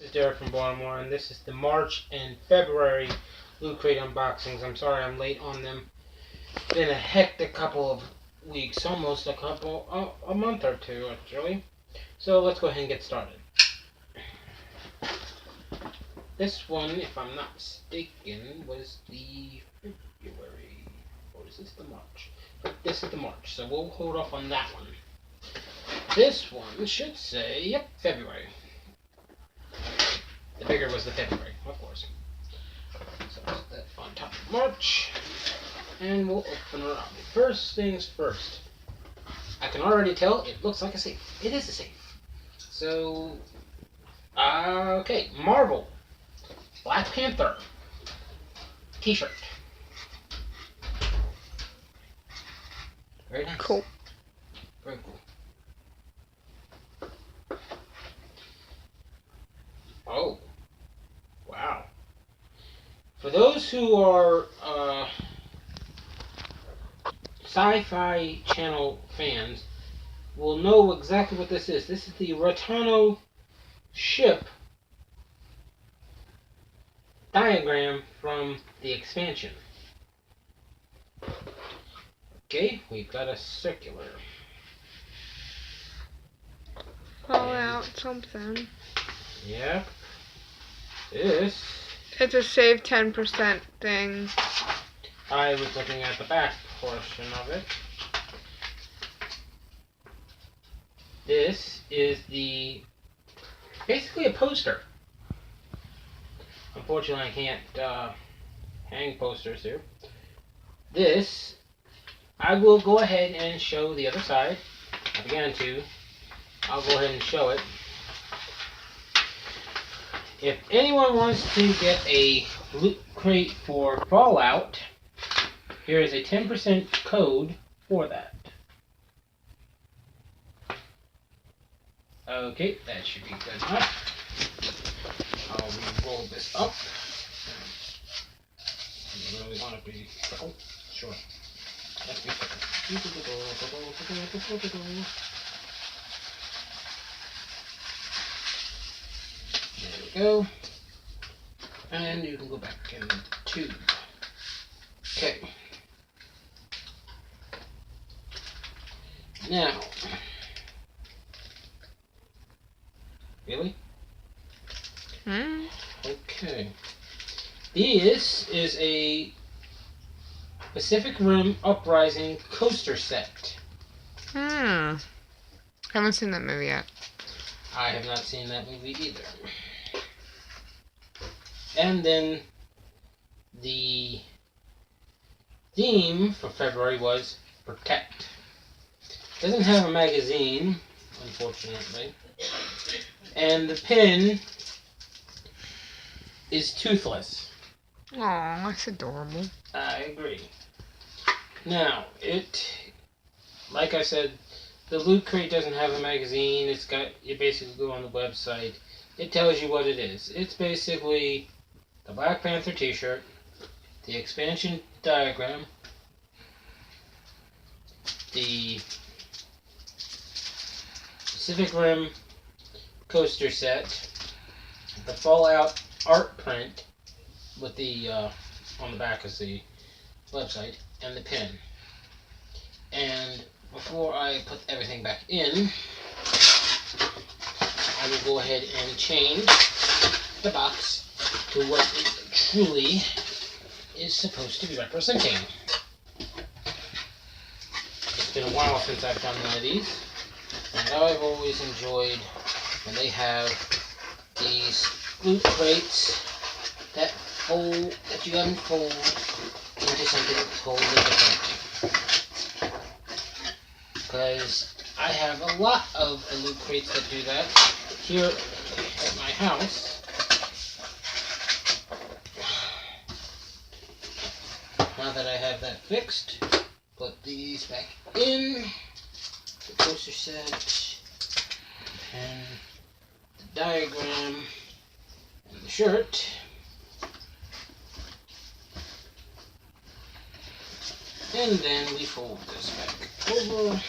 This is Derek from Baltimore, and this is the March and February Loot Crate unboxings. I'm sorry I'm late on them. It's been a hectic couple of weeks, almost a month or two actually. So let's go ahead and get started. This one, if I'm not mistaken, was the February, or is this the March? This is the March, so we'll hold off on that one. This one should say, yep, February. The bigger was the February, of course. So put that on top of March, and we'll open her up. First things first. I can already tell it looks like a safe. It is a safe. So, okay, Marvel Black Panther T-shirt. Very nice. Cool. Very cool. Oh, wow. For those who are Sci-Fi Channel fans, will know exactly what this is. This is the Rotano ship diagram from the expansion. Okay, we've got a circular. Call out something. Yep. This. It's a save 10% thing. I was looking at the back portion of it. This is basically a poster. Unfortunately, I can't hang posters here. This, I will go ahead and show the other side. I began to. I'll go ahead and show it. If anyone wants to get a loot crate for Fallout, here is a 10% code for that. Okay, that should be good enough. I'll re-roll this up. You really want to be fickle? Sure. Let's be fickle. There we go. And you can go back in the tube. Okay. Now. Really? Okay. This is a Pacific Rim Uprising coaster set. Haven't seen that movie yet. I have not seen that movie either. And then the theme for February was Protect. Doesn't have a magazine, unfortunately. And the pin is toothless. Aw, that's adorable. I agree. Now, like I said, the Loot Crate doesn't have a magazine. You basically go on the website. It tells you what it is. It's basically the Black Panther t-shirt, the expansion diagram, the Pacific Rim coaster set, the Fallout art print with the on the back is the website, and the pin. And before I put everything back in, I will go ahead and change the box to what it truly is supposed to be representing. It's been a while since I've done one of these, and I've always enjoyed when they have these loot crates that you unfold into something totally different. Because I have a lot of the loot crates that do that here at my house. Now that I have that fixed, put these back in, the poster set, and the diagram, and the shirt. And then we fold this back over,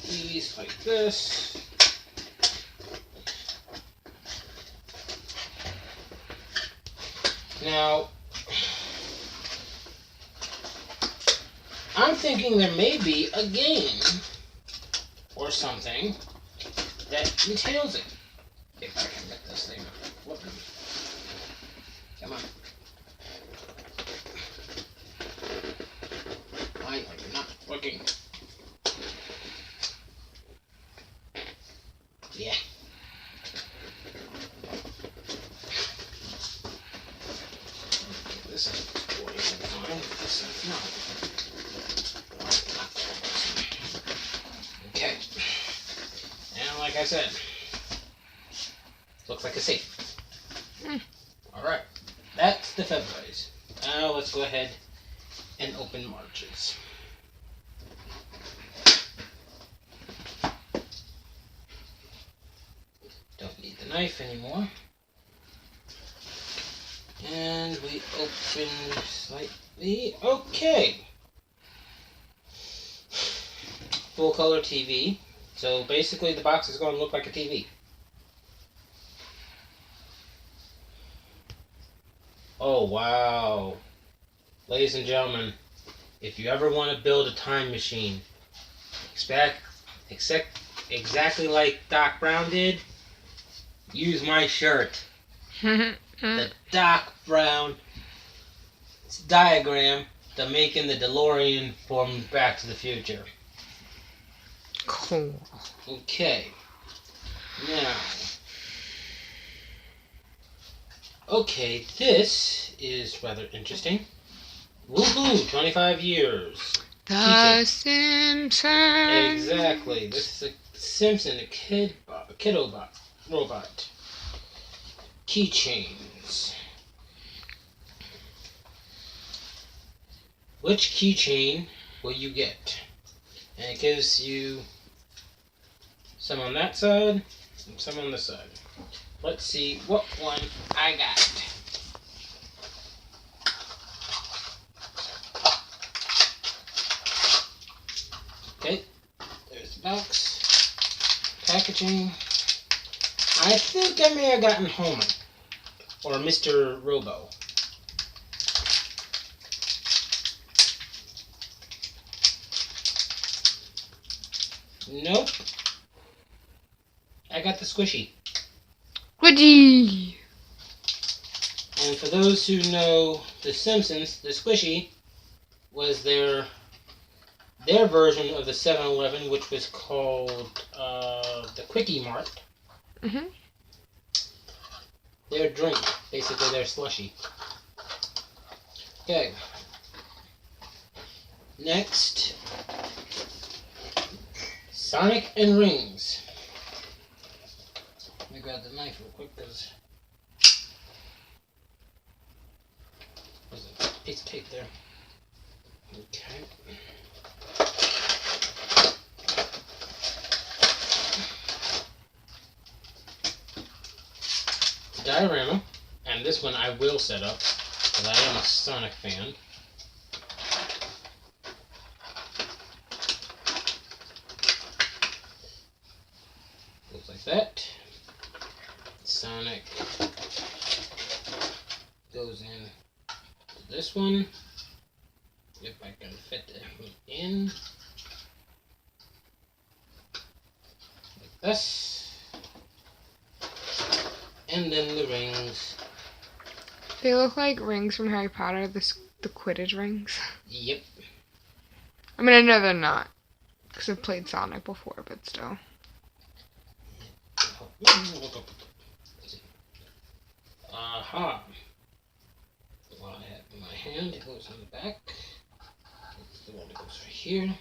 these like this, Now, I'm thinking there may be a game or something that entails it. If I can get this thing working. Come on. Why are you not working? Yeah. This is working fine. This is not. Okay. And like I said, looks like a safe. Alright. That's the Februarys. Now let's go ahead and open Marches. Don't need the knife anymore. And we open slightly. Okay. Full color TV. So basically the box is going to look like a TV. Oh wow. Ladies and gentlemen, if you ever want to build a time machine, exactly like Doc Brown did, use my shirt. The Doc Brown diagram to making the DeLorean from Back to the Future. Cool. Okay. Now. Okay, this is rather interesting. Woohoo! 25 years. The Simpsons. Exactly. This is a Simpson, a kiddo robot. Keychains. Which keychain will you get? And it gives you some on that side and some on this side. Let's see what one I got. Okay, there's the box. Packaging. I think I may have gotten Homer. Or Mr. Robo. Nope. I got the Squishy. Squidgy. And for those who know The Simpsons, the Squishy was their version of the 7-Eleven, which was called the Quickie Mart. Mm-hmm. Their drink, basically their slushy. Okay. Next, Sonic and Rings. Let me grab the knife real quick because there's a piece of tape there. Okay. Diorama, and this one I will set up because I am a Sonic fan. Looks like that. Sonic goes in to this one. If I can fit it in. Like this. And then the rings. They look like rings from Harry Potter, the Quidditch rings. Yep. I mean, I know they're not, because I've played Sonic before, but still. Aha. What I have in my hand, it goes on the back. It's the one that goes right here.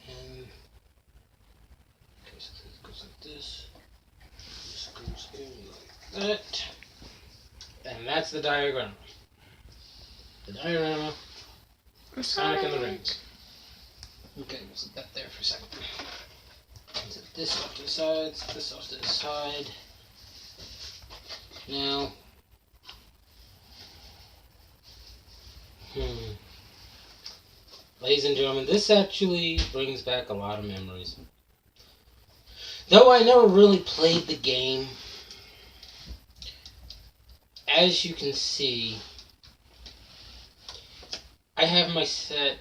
And okay, so it goes like this. This goes in like that. And that's the diagram. The diorama. Sonic and the Rings. Okay, we'll set that there for a second. Set this off to the side, set this off to the side. Now, ladies and gentlemen, this actually brings back a lot of memories. Though I never really played the game, as you can see, I have my set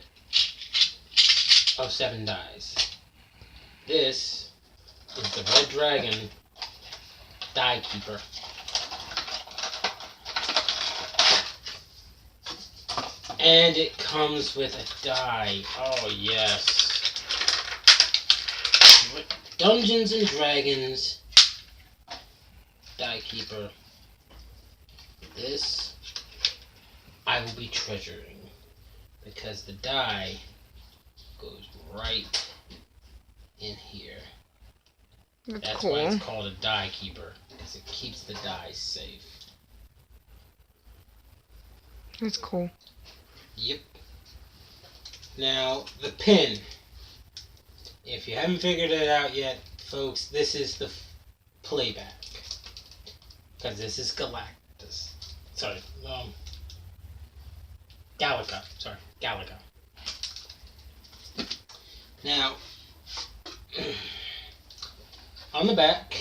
of 7 dies. This is the Red Dragon Die Keeper. And it comes with a die. Oh yes. Dungeons and Dragons Die Keeper. This I will be treasuring because the die goes right in here. That's cool. why it's called a Die Keeper, because it keeps the die safe. That's cool. Yep. Now, the pin. If you haven't figured it out yet, folks, this is the playback. Because this is Galactus. Sorry, Galaga. Sorry, Galaga. Now, on the back,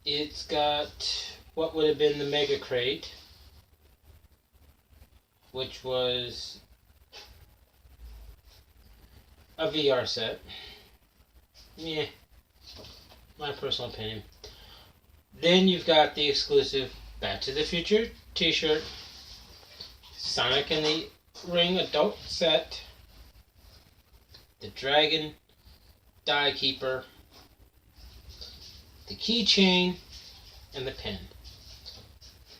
it's got what would have been the Mega Crate, which was a VR set. Yeah, my personal opinion. Then you've got the exclusive Back to the Future t-shirt, Sonic and the Ring adult set, the Dragon Die Keeper, the keychain, and the pin.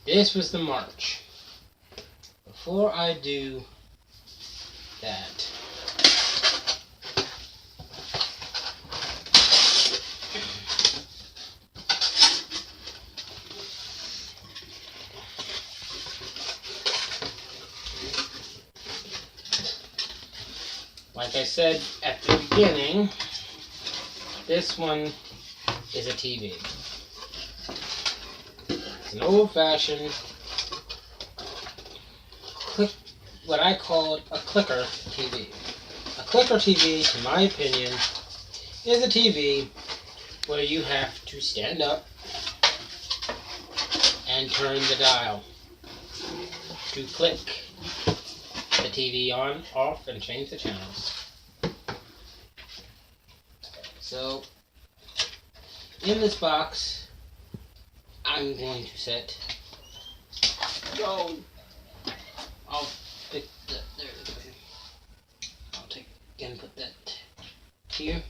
This was the March. Before I do that, like I said at the beginning, this one is a TV. It's an old-fashioned what I call a clicker TV. A clicker TV, in my opinion, is a TV where you have to stand up and turn the dial to click the TV on, off, and change the channels. So, in this box, I'm going to set. Go! I'll pick that. There it is. I'll take and put that here.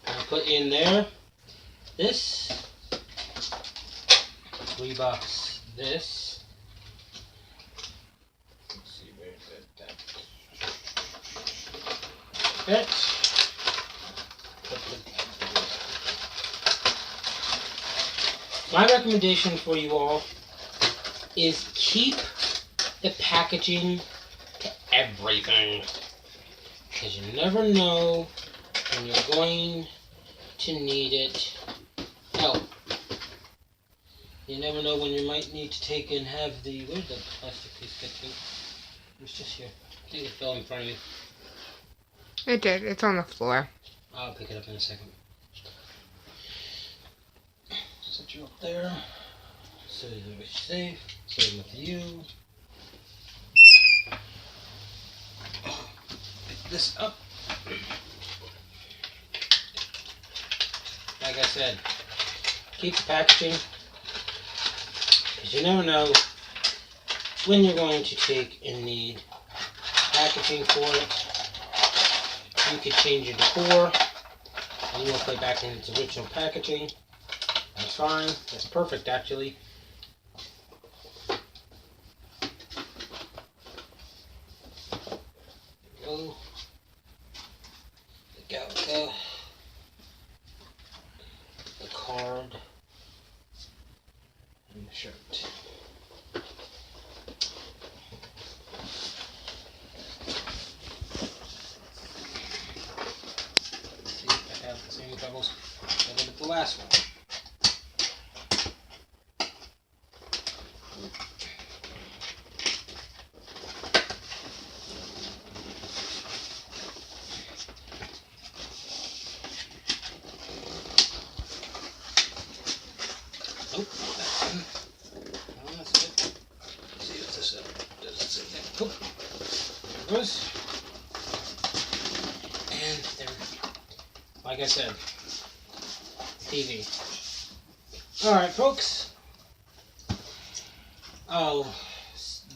I'll put in there this. Rebox this. Let's see where that. That. My recommendation for you all is keep the packaging to everything, because you never know when you're going to need it. Hell, you never know when you might need to take and have the, where'd the plastic piece get to? It's just here. I think it fell in front of me. It did. It's on the floor. I'll pick it up in a second. Set you up there. So you're safe. Same with you. Pick this up. Like I said, keep the packaging, because you never know when you're going to take and need packaging for it. You could change your decor and you'll play back in its original packaging. That's fine. That's perfect, actually. There we go. The Galaga. The card. And the shirt. Let's see if I have the same troubles that I did with the last one. Oh, that's in. Oh, there it goes. And there, like I said, TV. Alright, folks. I'll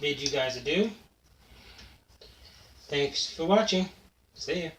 bid you guys adieu. Thanks for watching. See ya.